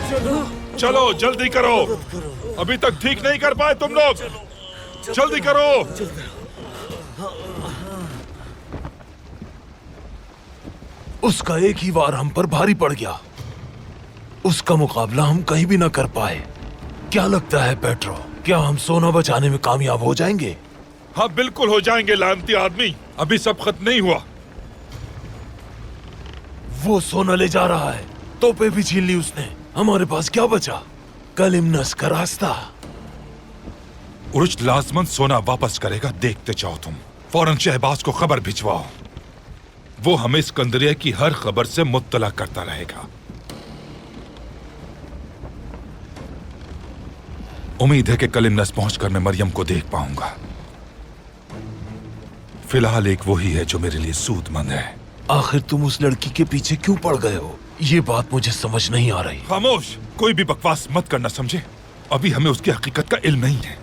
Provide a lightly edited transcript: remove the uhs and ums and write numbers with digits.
चलो जल्दी करो, अभी तक ठीक नहीं कर पाए तुम लोग, जल्दी करो। उसका एक ही वार हम पर भारी पड़ गया, उसका मुकाबला हम कहीं भी ना कर पाए। क्या लगता है पेट्रो, क्या हम सोना बचाने में कामयाब हो जाएंगे? हाँ बिल्कुल हो जाएंगे लानती आदमी, अभी सब खत्म नहीं हुआ। वो सोना ले जा रहा है, तोपे भी छीन ली उसने, हमारे पास क्या बचा? कलिमनस का रास्ता। उरुच लाजमन सोना वापस करेगा, देखते जाओ तुम। फौरन शहबाज को खबर भिजवाओ, वो हमें सिकंदरिया की हर खबर से मुत्तला करता रहेगा। उम्मीद है कि कलिमनस पहुंचकर मैं मरियम को देख पाऊंगा। फिलहाल एक वही है जो मेरे लिए सूदमंद है। आखिर तुम उस लड़की के पीछे क्यों पड़ गए हो? ये बात मुझे समझ नहीं आ रही। खामोश, कोई भी बकवास मत करना, समझे? अभी हमें उसकी हकीकत का इल्म नहीं है।